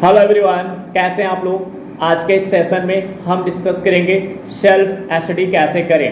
Hello everyone, कैसे हैं आप लोग। आज के इस सेशन में हम डिस्कस करेंगे सेल्फ स्टडी कैसे करें।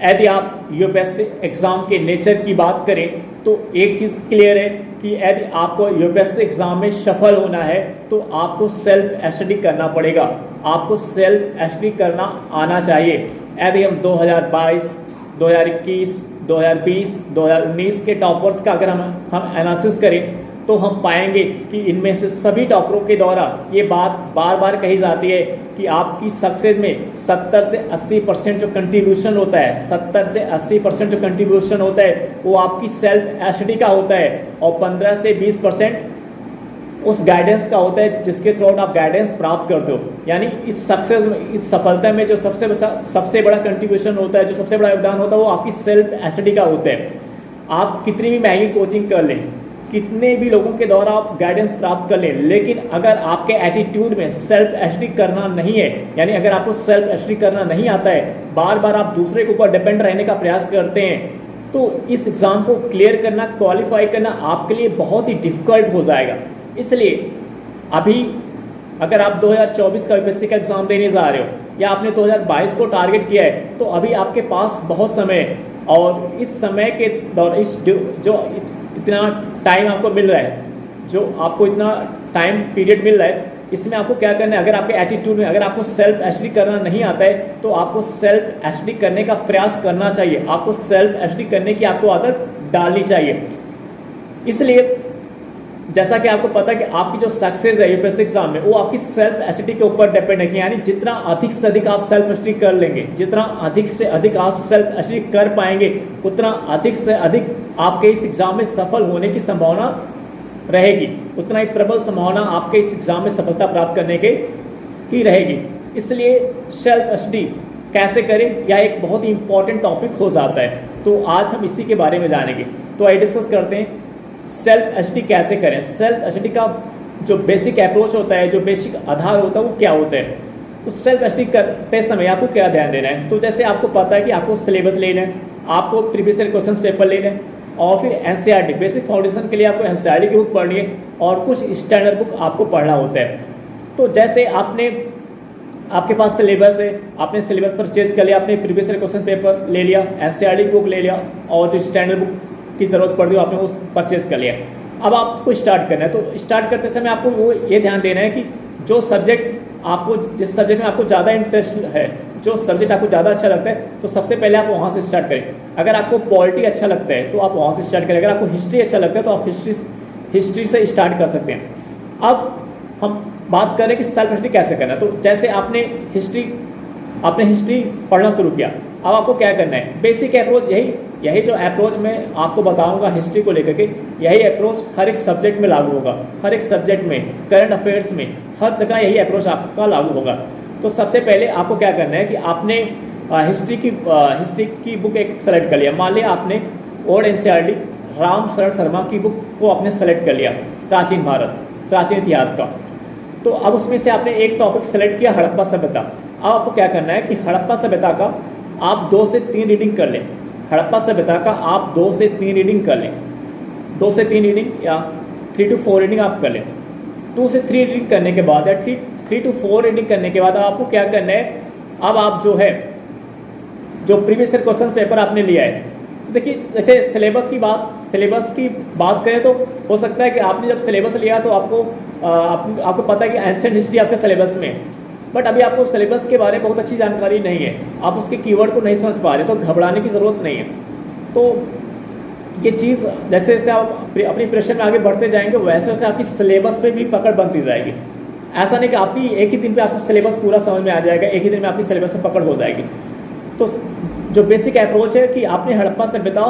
यदि आप यूपीएससी एग्ज़ाम के नेचर की बात करें तो एक चीज़ क्लियर है कि यदि आपको यूपीएससी एग्ज़ाम में सफल होना है तो आपको सेल्फ स्टडी करना पड़ेगा। आपको सेल्फ स्टडी करना आना चाहिए। यदि हम 2022, 2021, 2020, 2019 के टॉपर्स का अगर हम एनालिसिस करें तो हम पाएंगे कि इनमें से सभी टॉपरों के द्वारा ये बात बार बार कही जाती है कि आपकी सक्सेस में 70 से 80% जो कंट्रीब्यूशन होता है, 70 से 80% जो कंट्रीब्यूशन होता है वो आपकी सेल्फ स्टडी का होता है और 15 से 20% उस गाइडेंस का होता है जिसके थ्रू आप गाइडेंस प्राप्त करते हो। यानी इस सक्सेस में, इस सफलता में जो सबसे बड़ा कंट्रीब्यूशन होता है, जो सबसे बड़ा योगदान होता है वो आपकी सेल्फ स्टडी का होता है। आप कितनी भी महंगी कोचिंग कर लें, कितने भी लोगों के द्वारा आप गाइडेंस प्राप्त कर लें, लेकिन अगर आपके एटीट्यूड में सेल्फ स्टडी करना नहीं है, यानी अगर आपको सेल्फ स्टडी करना नहीं आता है, बार बार आप दूसरे के ऊपर डिपेंड रहने का प्रयास करते हैं, तो इस एग्ज़ाम को क्लियर करना, क्वालिफाई करना आपके लिए बहुत ही डिफिकल्ट हो जाएगा। इसलिए अभी अगर आप 2024 का यूपीएससी का एग्ज़ाम देने जा रहे हो या आपने 2022 को टारगेट किया है तो अभी आपके पास बहुत समय है और इस समय के दौरान इतना टाइम आपको मिल रहा है, जो आपको इतना टाइम पीरियड मिल रहा है, इसमें आपको क्या करना है। अगर आपके एटीट्यूड में अगर आपको सेल्फ स्टडी करना नहीं आता है तो आपको सेल्फ स्टडी करने का प्रयास करना चाहिए। आपको सेल्फ स्टडी करने की आपको आदत डालनी चाहिए। इसलिए जैसा कि आपको पता है कि आपकी जो सक्सेस है यूपीएससी एग्जाम में वो आपकी सेल्फ स्टडी के ऊपर डिपेंड है कि यानी जितना अधिक से अधिक आप सेल्फ स्टडी कर लेंगे, जितना अधिक से अधिक आप सेल्फ स्टडी कर पाएंगे, उतना अधिक से अधिक आपके इस एग्जाम में सफल होने की संभावना रहेगी, उतना ही प्रबल संभावना आपके इस एग्जाम में सफलता प्राप्त करने की रहेगी। इसलिए सेल्फ स्टडी कैसे करें यह एक बहुत ही इंपॉर्टेंट टॉपिक हो जाता है। तो आज हम इसी के बारे में जानेंगे। तो आइए डिस्कस करते हैं सेल्फ स्टडी कैसे करें। सेल्फ स्टडी का जो बेसिक अप्रोच होता है, जो बेसिक आधार होता है वो क्या होता है। तो सेल्फ स्टडी करते समय आपको क्या ध्यान देना है। तो जैसे आपको पता है कि आपको सिलेबस लेना है, आपको प्रीवियस ईयर क्वेश्चन पेपर लेना है और फिर एनसीईआरटी बेसिक फाउंडेशन के लिए आपको एनसीईआरटी की बुक पढ़नी है और कुछ स्टैंडर्ड बुक आपको पढ़ना होता है। तो जैसे आपके पास सिलेबस है, आपने सिलेबस परचेज कर लिया, आपने प्रीवियस ईयर क्वेश्चन पेपर ले लिया, एनसीईआरटी की बुक ले लिया और जो स्टैंडर्ड बुक की ज़रूरत पड़ रही हो आपने वो परचेज कर लिया। अब आपको स्टार्ट करना है। तो स्टार्ट करते समय आपको वो ये ध्यान देना है कि जो सब्जेक्ट आपको, जिस सब्जेक्ट में आपको ज़्यादा इंटरेस्ट है, जो सब्जेक्ट आपको ज़्यादा अच्छा लगता है, तो सबसे पहले आप वहाँ से स्टार्ट करें। अगर आपको पॉलिटी अच्छा लगता है तो आप वहाँ से स्टार्ट करें। अगर आपको हिस्ट्री अच्छा लगता है तो आप हिस्ट्री से स्टार्ट कर सकते हैं। अब हम बात करें कि सेल्फ स्टडी कैसे करना है। तो जैसे आपने हिस्ट्री पढ़ना शुरू किया, अब आपको क्या करना है। बेसिक अप्रोच यही जो अप्रोच मैं आपको बताऊंगा हिस्ट्री को लेकर के, यही अप्रोच हर एक सब्जेक्ट में लागू होगा। हर एक सब्जेक्ट में, करंट अफेयर्स में, हर जगह यही अप्रोच आपका लागू होगा। तो सबसे पहले आपको क्या करना है कि आपने हिस्ट्री की बुक एक सेलेक्ट कर लिया। मान लिया आपने ओल्ड एनसीईआरटी राम शरण शर्मा की बुक को आपने सेलेक्ट कर लिया, प्राचीन भारत, प्राचीन इतिहास का। तो अब उसमें से आपने एक टॉपिक सेलेक्ट किया, हड़प्पा सभ्यता। अब आपको क्या करना है कि हड़प्पा सभ्यता का आप 2 से 3 रीडिंग कर लें। हड़प्पा सभ्यता का आप 2 से 3 रीडिंग कर लें। 2 से 3 रीडिंग या 3 to 4 रीडिंग आप कर लें। 2 से 3 रीडिंग करने के बाद या 3 to 4 रीडिंग करने के बाद आपको क्या करना है। अब आप जो प्रीवियस ईयर क्वेश्चन पेपर आपने लिया है, तो देखिए जैसे सिलेबस की बात करें तो हो सकता है कि आपने जब सिलेबस लिया तो आपको पता है कि एंशिएंट हिस्ट्री आपके सिलेबस में, बट अभी आपको सिलेबस के बारे में बहुत अच्छी जानकारी नहीं है, आप उसके कीवर्ड को नहीं समझ पा रहे, तो घबराने की ज़रूरत नहीं है। तो ये चीज़ जैसे जैसे आप अपनी प्रिपरेशन में आगे बढ़ते जाएंगे वैसे वैसे आपकी सिलेबस पे भी पकड़ बनती जाएगी। ऐसा नहीं कि आपकी एक ही दिन पे आपको सिलेबस पूरा समझ में आ जाएगा, एक ही दिन में आपकी सिलेबस में पकड़ हो जाएगी। तो जो बेसिक अप्रोच है कि आपने हड़प्पा सभ्यता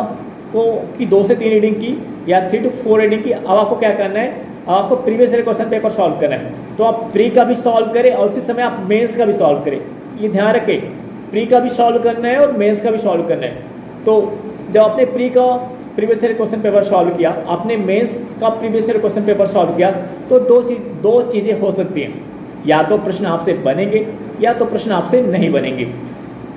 की 2 से 3 रीडिंग की या 3 to 4 रीडिंग की। अब आपको क्या करना है, आपको previous year question paper solve करना है। तो आप प्री का भी सॉल्व करें और उसी समय आप मेंस का भी सॉल्व करें। ये ध्यान रखें, प्री का भी सॉल्व करना है और मेंस का भी सॉल्व करना है। तो जब आपने प्री का previous year question paper solve किया, आपने मेंस का previous year question paper solve किया, तो दो चीज़ें हो सकती हैं। या तो प्रश्न आपसे बनेंगे या तो प्रश्न आपसे नहीं बनेंगे।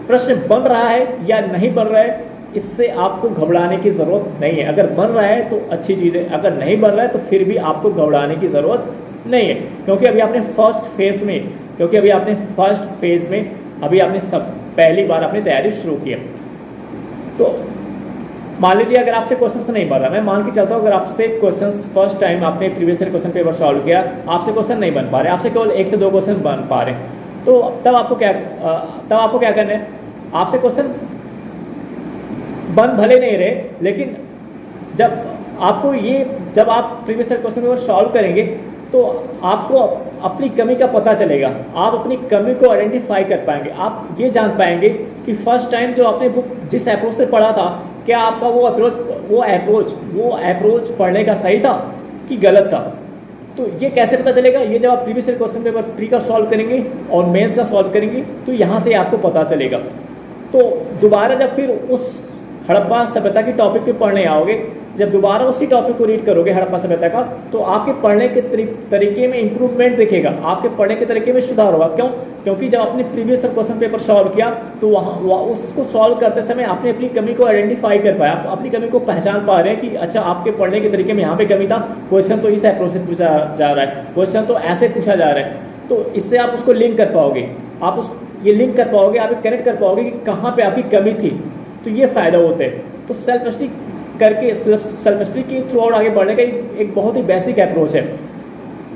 प्रश्न बन रहा है या नहीं बन रहा है, इससे आपको घबराने की ज़रूरत नहीं है। अगर बन रहा है तो अच्छी चीज़ है, अगर नहीं बन रहा है तो फिर भी आपको घबराने की ज़रूरत नहीं है, क्योंकि अभी आपने फर्स्ट फेज में अभी आपने सब पहली बार आपने तैयारी शुरू की है। तो मान लीजिए अगर आपसे क्वेश्चन नहीं बन रहा, मैं मान के चलता हूँ अगर आपसे क्वेश्चन फर्स्ट टाइम आपने previous year question paper solve किया, आपसे क्वेश्चन नहीं बन पा रहे, आपसे केवल 1 से 2 क्वेश्चन बन पा रहे, तो तब आपको क्या करना है, आपसे क्वेश्चन बन भले नहीं रहे, लेकिन जब आप previous year question paper solve करेंगे तो आपको अपनी कमी का पता चलेगा, आप अपनी कमी को आइडेंटिफाई कर पाएंगे, आप ये जान पाएंगे कि फर्स्ट टाइम जो आपने बुक जिस अप्रोच से पढ़ा था, क्या आपका वो अप्रोच पढ़ने का सही था कि गलत था। तो ये कैसे पता चलेगा, ये जब आप previous year question paper pre का सॉल्व करेंगे और मेंस का सॉल्व करेंगे तो यहाँ से आपको पता चलेगा। तो दोबारा जब फिर उस हड़प्पा सभ्यता की टॉपिक पे पढ़ने आओगे, जब दोबारा उसी टॉपिक को रीड करोगे हड़प्पा सभ्यता का, तो आपके पढ़ने के तरीके में इंप्रूवमेंट दिखेगा, आपके पढ़ने के तरीके में सुधार होगा। क्यों? क्योंकि जब आपने प्रीवियस क्वेश्चन पेपर सॉल्व किया तो वहाँ उसको सॉल्व करते समय आपने अपनी कमी को आइडेंटिफाई कर पाया, आप अपनी कमी को पहचान पा रहे हैं कि अच्छा आपके पढ़ने के तरीके में यहाँ पे कमी था, क्वेश्चन तो इस अप्रोच से पूछा जा रहा है, क्वेश्चन तो ऐसे पूछा जा रहा है। तो इससे आप उसको लिंक कर पाओगे, ये लिंक कर पाओगे, आप कनेक्ट कर पाओगे कि कहाँ पर आपकी कमी थी। तो ये फ़ायदा होता है। तो सेल्फ स्टडी करके सेल्फ स्टडी के थ्रू और आगे बढ़ने का एक बहुत ही बेसिक अप्रोच है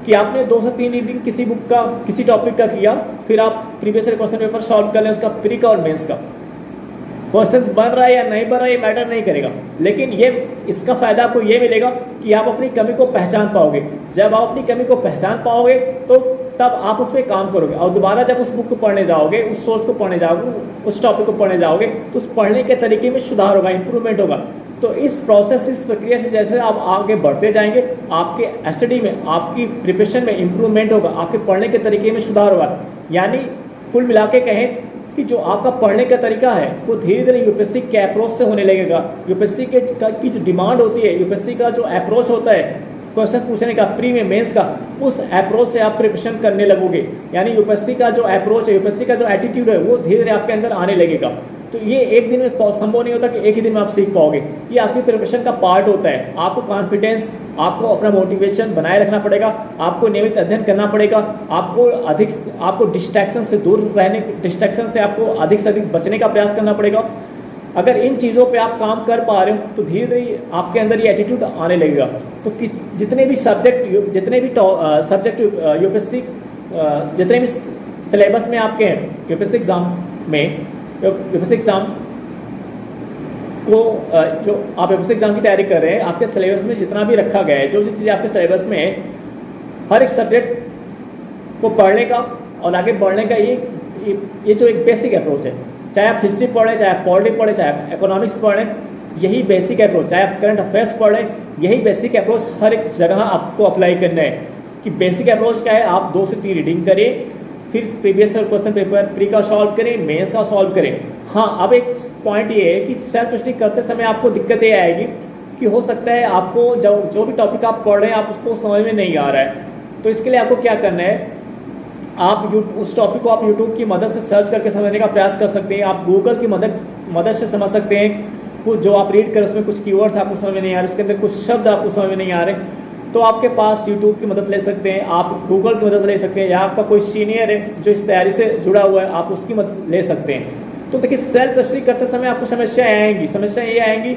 कि आपने 2 से 3 रीडिंग किसी बुक का किसी टॉपिक का किया, फिर आप previous year question paper solve कर लें, उसका प्री का और मेंस का। क्वेश्चंस बन रहा है या नहीं बन रहा है ये मैटर नहीं करेगा, लेकिन इसका फायदा आपको ये मिलेगा कि आप अपनी कमी को पहचान पाओगे। जब आप अपनी कमी को पहचान पाओगे तो तब आप उस पर काम करोगे, और दोबारा जब उस बुक को पढ़ने जाओगे, उस सोर्स को पढ़ने जाओगे, उस टॉपिक को पढ़ने जाओगे, तो उस पढ़ने के तरीके में सुधार होगा, इंप्रूवमेंट होगा। तो इस प्रक्रिया से जैसे आप आगे बढ़ते जाएंगे, आपके स्टडी में, आपकी प्रिपरेशन में इंप्रूवमेंट होगा, आपके पढ़ने के तरीके में सुधार होगा। यानी कुल मिला के कहें कि जो आपका पढ़ने का तरीका है वो धीरे धीरे यूपीएससी के अप्रोच से होने लगेगा। यूपीएससी की जो डिमांड होती है, यूपीएससी का जो अप्रोच होता है क्वेश्चन पूछने का, प्री में मेंस का, उस अप्रोच से आप प्रिपरेशन करने लगोगे। यानी यूपीएससी का जो अप्रोच है, यूपीएससी का जो एटीट्यूड है वो धीरे धीरे आपके अंदर आने लगेगा। तो ये एक दिन में संभव नहीं होता कि एक ही दिन में आप सीख पाओगे, ये आपकी प्रिपरेशन का पार्ट होता है। आपको कॉन्फिडेंस, आपको अपना मोटिवेशन बनाए रखना पड़ेगा, आपको नियमित अध्ययन करना पड़ेगा, आपको डिस्ट्रैक्शन से दूर रहने, डिस्ट्रैक्शन से आपको अधिक से अधिक बचने का प्रयास करना पड़ेगा। अगर इन चीज़ों पे आप काम कर पा रहे हो तो धीरे धीरे आपके अंदर ये एटीट्यूड आने लगेगा। तो जितने भी सब्जेक्ट यूपीएससी जितने भी सिलेबस में आपके हैं यूपीएससी एग्जाम में, यूपीएससी एग्जाम को जो आप यूपीएससी एग्जाम की तैयारी कर रहे हैं, आपके सिलेबस में जितना भी रखा गया है, जो चीज़ें आपके सिलेबस में है, हर एक सब्जेक्ट को पढ़ने का और आगे बढ़ने का ये जो एक बेसिक अप्रोच है, चाहे आप हिस्ट्री पढ़ें, चाहे आप पॉलिटिक्स पढ़ें, चाहे आप इकोनॉमिक्स पढ़ें, यही बेसिक अप्रोच, चाहे आप करंट अफेयर्स पढ़ें, यही बेसिक अप्रोच हर एक जगह आपको अप्लाई करना है। कि बेसिक अप्रोच क्या है, आप 2 से 3 रीडिंग करें, फिर previous year question paper pre का सॉल्व करें, मेंस का सॉल्व करें। हाँ, अब एक पॉइंट ये है कि सेल्फ स्टडी करते समय आपको दिक्कत ये आएगी कि हो सकता है आपको जो भी टॉपिक आप पढ़ रहे हैं आप उसको समझ में नहीं आ रहा है। तो इसके लिए आपको क्या करना है, आप उस टॉपिक को आप यूट्यूब की मदद से सर्च करके समझने का प्रयास कर सकते हैं, आप गूगल की मदद से समझ सकते हैं। कुछ जो आप रीड करें उसमें कुछ कीवर्ड्स आपको समझ में नहीं आ रहे, उसके अंदर कुछ शब्द आपको समझ में नहीं आ रहे, तो आपके पास यूट्यूब की मदद ले सकते हैं, आप गूगल की मदद ले सकते हैं, या आपका कोई सीनियर है जो इस तैयारी से जुड़ा हुआ है, आप उसकी मदद ले सकते हैं। तो देखिए, सेल्फ स्टडी करते समय आपको समस्या ये आएंगी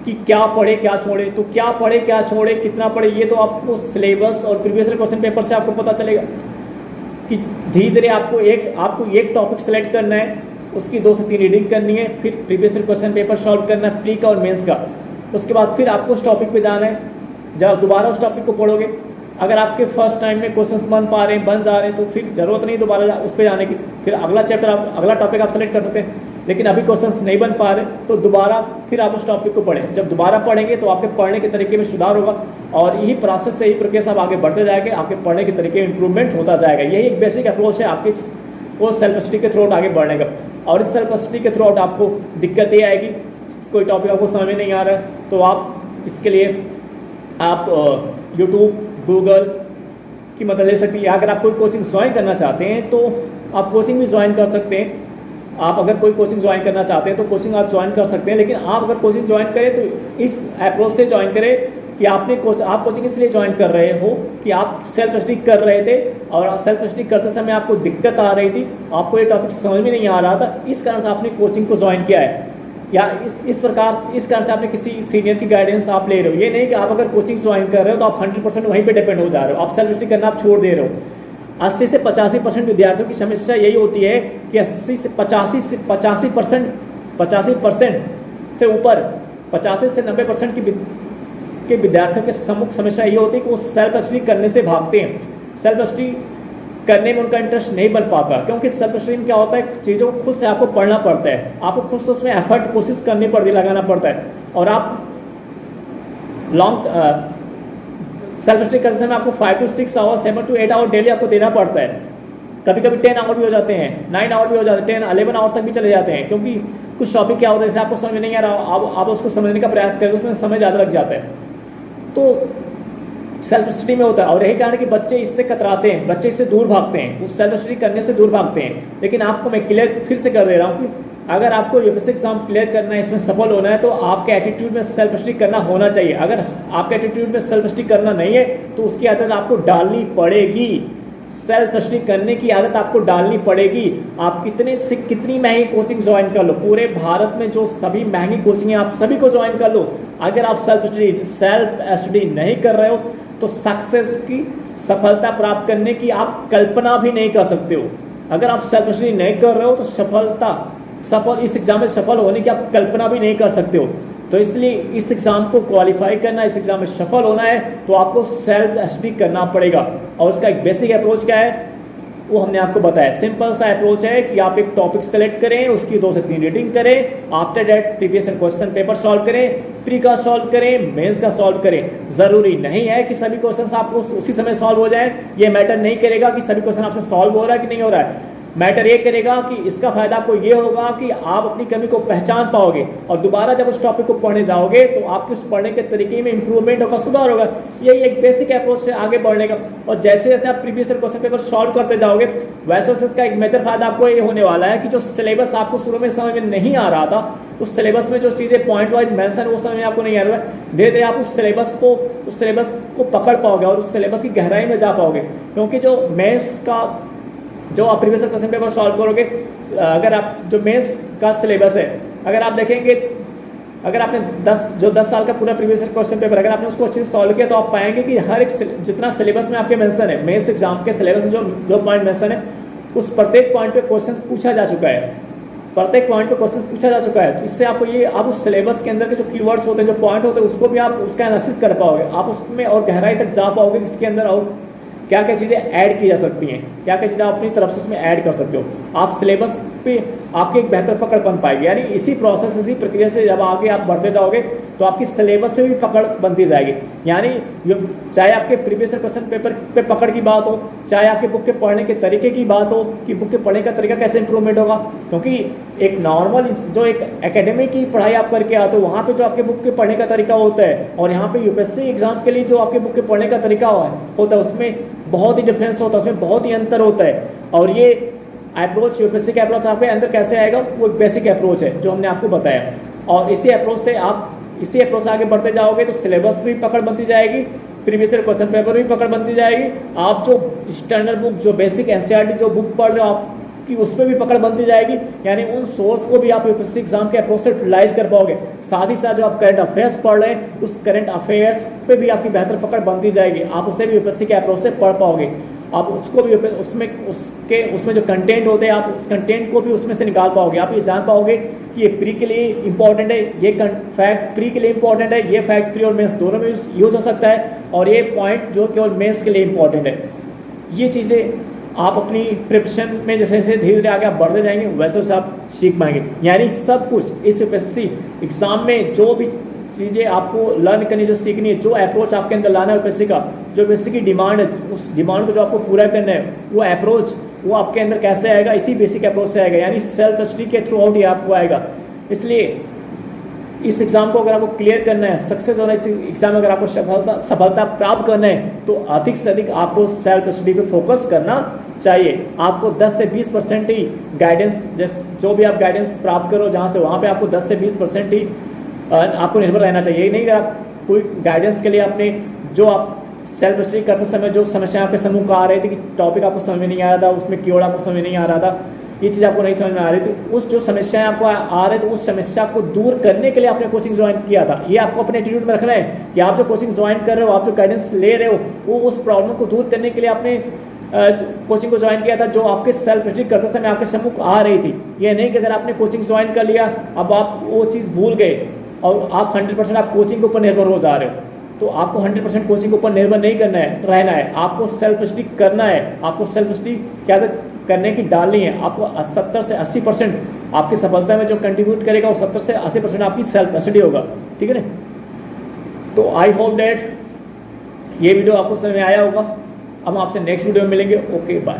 कि क्या पढ़े क्या छोड़े। तो क्या पढ़े क्या छोड़े, कितना पढ़े, ये तो आपको सिलेबस और प्रीवियस ईयर क्वेश्चन पेपर से आपको पता चलेगा कि धीरे धीरे आपको एक टॉपिक सेलेक्ट करना है, उसकी 2 से 3 रीडिंग करनी है, फिर previous year question paper solve करना है, प्री का और मेंस का। उसके बाद फिर आपको उस टॉपिक पे जाना है। जब आप दोबारा उस टॉपिक को पढ़ोगे, अगर आपके फर्स्ट टाइम में क्वेश्चंस बन जा रहे हैं तो फिर जरूरत नहीं दोबारा उस पर जाने की, फिर अगला टॉपिक आप सेलेक्ट कर सकते हैं। लेकिन अभी क्वेश्चंस नहीं बन पा रहे तो दोबारा फिर आप उस टॉपिक को पढ़ें। जब दोबारा पढ़ेंगे तो आपके पढ़ने के तरीके में सुधार होगा, और यही प्रोसेस से, यही प्रक्रिया से आप आगे बढ़ते जाएंगे, आपके पढ़ने के तरीके में इंप्रूवमेंट होता जाएगा। यही एक बेसिक अप्रोच है आपकी वो सेल्फ स्टडी के थ्रू आउट आगे बढ़ने का। और इस सेल्फ स्टडी के थ्रू आउट आपको दिक्कत ये आएगी, कोई टॉपिक आपको समझ में नहीं आ रहा है तो आप इसके लिए आप यूट्यूब, गूगल की मदद ले सकते हैं। अगर आप कोई कोचिंग ज्वाइन करना चाहते हैं तो आप कोचिंग भी ज्वाइन कर सकते हैं। आप अगर कोई कोचिंग ज्वाइन करना चाहते हैं तो कोचिंग आप ज्वाइन कर सकते हैं, लेकिन आप अगर कोचिंग ज्वाइन करें तो इस अप्रोच से ज्वाइन करें कि आप कोचिंग इसलिए ज्वाइन कर रहे हो कि आप सेल्फ स्टडी कर रहे थे और सेल्फ स्टडी करते समय आपको दिक्कत आ रही थी, आपको ये टॉपिक समझ में नहीं आ रहा था, इस कारण से आपने कोचिंग को ज्वाइन किया है, या इस कारण से आपने किसी सीनियर की गाइडेंस आप ले रहे हो। ये नहीं कि आप अगर कोचिंग ज्वाइन कर रहे हो तो आप 100% वहीं पे डिपेंड हो जा रहे हो, आप सेल्फ स्टडी करना आप छोड़ दे रहे हो। 80 से 85% विद्यार्थियों की समस्या यही होती है कि 80 से 85% से ऊपर 85 से 90% के विद्यार्थियों के सम्मुख समस्या ये होती है कि वो सेल्फ स्टडी करने से भागते हैं, सेल्फ स्टडी करने में उनका इंटरेस्ट नहीं बन पाता। क्योंकि सेल्फ स्टडी में क्या होता है, चीज़ों को खुद से आपको पढ़ना पड़ता है, आपको खुद से उसमें एफर्ट कोशिश करनी पड़ती, लगाना पड़ता है, और आप लॉन्ग सेल्फ स्टडी करते समय आपको 5 to 6 hour 7 to 8 hour daily आपको देना पड़ता है। कभी कभी 10 आवर भी हो जाते हैं, 9 आवर भी हो जाते हैं, 10 11 आवर तक भी चले जाते हैं। क्योंकि कुछ टॉपिक क्या होता है जैसे आपको समझ में नहीं आ रहा, आप उसको समझने का प्रयास करें, उसमें समय ज़्यादा लग जाता है। तो सेल्फ स्टडी में होता है, और यही कारण कि बच्चे इससे कतराते हैं, बच्चे इससे दूर भागते हैं, उस सेल्फ स्टडी करने से दूर भागते हैं। लेकिन आपको मैं क्लियर फिर से कर दे रहा हूँ कि अगर आपको यूपीएससी एग्जाम क्लियर करना है, इसमें सफल होना है, तो आपके एटीट्यूड में सेल्फ स्टडी करना होना चाहिए। अगर आपके एटीट्यूड में सेल्फ स्टडी करना नहीं है तो उसकी आदत आपको डालनी पड़ेगी, सेल्फ स्टडी करने की आदत आपको डालनी पड़ेगी। आप कितने से कितनी महंगी कोचिंग ज्वाइन कर लो, पूरे भारत में जो सभी महंगी कोचिंग है आप सभी को ज्वाइन कर लो, अगर आप सेल्फ स्टडी नहीं कर रहे हो तो सक्सेस की सफलता प्राप्त करने की आप कल्पना भी नहीं कर सकते हो। अगर आप सेल्फ स्टडी नहीं कर रहे हो तो इस एग्जाम में सफल होने की आप कल्पना भी नहीं कर सकते हो। तो इसलिए इस एग्जाम को क्वालिफाई करना, इस एग्जाम में सफल होना है तो आपको सेल्फ स्टडी करना पड़ेगा। और उसका एक बेसिक अप्रोच क्या है वो हमने आपको बताया। सिंपल सा अप्रोच है कि आप एक टॉपिक सेलेक्ट करें, उसकी 2 से 3 रीडिंग करें, after that previous question paper solve करें, प्री का सॉल्व करें, मेंस का सॉल्व करें। जरूरी नहीं है कि सभी क्वेश्चंस आपको उसी समय सॉल्व हो जाए, ये मैटर नहीं करेगा कि सभी क्वेश्चन आपसे सॉल्व हो रहा है कि नहीं हो रहा है। मैटर ये करेगा कि इसका फायदा आपको ये होगा कि आप अपनी कमी को पहचान पाओगे और दोबारा जब उस टॉपिक को पढ़ने जाओगे तो आपके उस पढ़ने के तरीके में इंप्रूवमेंट होगा, सुधार होगा। यही एक बेसिक अप्रोच है आगे बढ़ने का। और जैसे जैसे आप प्रीवियस क्वेश्चन पेपर सॉल्व करते जाओगे वैसे वैसे इसका एक मेजर फायदा आपको ये होने वाला है कि जो सिलेबस आपको शुरू में समझ में नहीं आ रहा था, उस सिलेबस में जो चीज़ें पॉइंट वाइज मेंशन वो समझ में आपको नहीं आ रहा था, धीरे धीरे आप उस सिलेबस को पकड़ पाओगे और उस सिलेबस की गहराई में जा पाओगे। क्योंकि जो मेंस का जो आप प्रीवियस क्वेश्चन पेपर सॉल्व करोगे, अगर आप जो मेंस का सिलेबस है अगर आप देखेंगे, अगर आपने 10 साल का पूरा प्रीवियस क्वेश्चन पेपर अगर आपने उसको अच्छे से सॉल्व किया तो आप पाएंगे कि हर एक जितना सिलेबस में आपके मेंशन है, मेंस एग्जाम के सिलेबस में जो पॉइंट मेंशन है उस प्रत्येक पॉइंट पे क्वेश्चन पूछा जा चुका है, प्रत्येक पॉइंट पे क्वेश्चन पूछा जा चुका है। तो इससे आपको ये आप उस सिलेबस के अंदर के जो कीवर्ड्स होते हैं, जो पॉइंट होते हैं, उसको भी आप उसका एनालिसिस कर पाओगे, आप उसमें और गहराई तक जा पाओगे, इसके अंदर और क्या क्या चीज़ें ऐड की जा सकती हैं, क्या क्या चीज़ें आप अपनी तरफ से उसमें ऐड कर सकते हो। आप सिलेबस पे आपकी एक बेहतर पकड़ बन पाएगी। यानी इसी प्रोसेस, इसी प्रक्रिया से जब आगे आप बढ़ते जाओगे तो आपकी सिलेबस में भी पकड़ बनती जाएगी। यानी चाहे आपके प्रीवियस क्वेश्चन पेपर पे पकड़ की बात हो, चाहे आपके बुक के पढ़ने के तरीके की बात हो कि बुक के पढ़ने का तरीका कैसे इंप्रूवमेंट होगा। क्योंकि एक नॉर्मल जो एक एकेडमिक की पढ़ाई आप करके आते हो वहाँ पे जो आपके बुक के पढ़ने का तरीका होता है और यहाँ पे यूपीएससी एग्जाम के लिए जो आपके बुक के पढ़ने का तरीका होता है उसमें बहुत ही डिफरेंस होता है, उसमें बहुत ही अंतर होता है। और ये अप्रोच यूपीएससी का अप्रोच आपके अंदर कैसे आएगा वो एक बेसिक अप्रोच है जो हमने आपको बताया। और इसी अप्रोच से आगे बढ़ते जाओगे तो सिलेबस भी पकड़ बनती जाएगी, प्रीवियस ईयर क्वेश्चन पेपर भी पकड़ बनती जाएगी, आप जो स्टैंडर्ड बुक जो बेसिक एनसीईआरटी जो बुक पढ़ रहे हो आपकी उस पर भी पकड़ बनती जाएगी। यानी उन सोर्स को भी आप यूपीएससी एग्जाम के अप्रोच से यूटिलाइज कर पाओगे। साथ ही साथ जो आप करंट अफेयर्स पढ़ रहे हैं उस करंट अफेयर्स पे भी आपकी बेहतर पकड़ बनती जाएगी, आप उसे भी यूपीएससी के अप्रोच से पढ़ पाओगे। आप उसको भी उसमें जो कंटेंट होते हैं आप उस कंटेंट को भी उसमें से निकाल पाओगे। आप ये जान पाओगे कि ये प्री के लिए इंपॉर्टेंट है, ये फैक्ट प्री के लिए इंपॉर्टेंट है, ये फैक्ट प्री और मेंस दोनों में यूज हो सकता है, और ये पॉइंट जो केवल मेंस के लिए इंपॉर्टेंट है। ये चीज़ें आप अपनी प्रिपरेशन में जैसे जैसे धीरे धीरे आगे आप बढ़ते जाएंगे वैसे वैसे आप सीख पाएंगे। यानी सब कुछ इस यूपीएससी एग्जाम में जो भी चीज़ें आपको लर्न करनी, जो सीखनी है, जो अप्रोच आपके अंदर लाना है यूपीएससी का, जो यूपीएससी की डिमांड है, उस डिमांड को जो आपको पूरा करना है वो अप्रोच वो आपके अंदर कैसे आएगा, इसी बेसिक अप्रोच से आएगा। यानी सेल्फ स्टडी के थ्रू आउट ये आपको आएगा। इसलिए इस एग्जाम को अगर आपको क्लियर करना है, सक्सेस होना है, इस एग्जाम में अगर आपको सफलता प्राप्त करना है तो अधिक से अधिक आपको सेल्फ स्टडी पे फोकस करना चाहिए। आपको 10 से 20% ही गाइडेंस, जो भी आप गाइडेंस प्राप्त करो जहाँ से, वहाँ पे आपको 10 से 20% ही आपको निर्भर रहना चाहिए। नहीं कि आप कोई गाइडेंस के लिए आपने जो आप सेल्फ स्टडी करते समय जो समस्या आपके समूह को आ रही थी कि टॉपिक आपको समझ में नहीं आ रहा था, उसमें कीवर्ड आपको समझ में नहीं आ रहा था, ये चीज़ आपको नहीं समझ में आ रही थी, उस जो समस्याएं आपको आ रही थी उस समस्या को दूर करने के लिए आपने कोचिंग ज्वाइन किया था। ये आपको अपने एटीट्यूड में रखना है कि आप जो कोचिंग ज्वाइन कर रहे हो, आप जो गाइडेंस ले रहे हो, वो उस प्रॉब्लम को दूर करने के लिए आपने कोचिंग को ज्वाइन किया था जो आपके सेल्फ स्टडी करते समय आपके सम्मुख आ रही थी। ये नहीं कि अगर आपने कोचिंग ज्वाइन कर लिया अब आप वो चीज़ भूल गए और आप 100% आप कोचिंग के ऊपर निर्भर हो जा रहे हो। तो आपको 100% कोचिंग के ऊपर निर्भर नहीं करना है, रहना है, आपको सेल्फ स्टडी करना है। आपको सेल्फ स्टडी क्या करने की डालनी है। आपको 70 से 80% आपकी सफलता में जो कंट्रीब्यूट करेगा वो 70 से 80% आपकी सेल्फ स्टडी होगा। ठीक है ना। तो आई होप डैट ये वीडियो आपको समझ में आया होगा। हम आपसे नेक्स्ट वीडियो में मिलेंगे। Okay bye.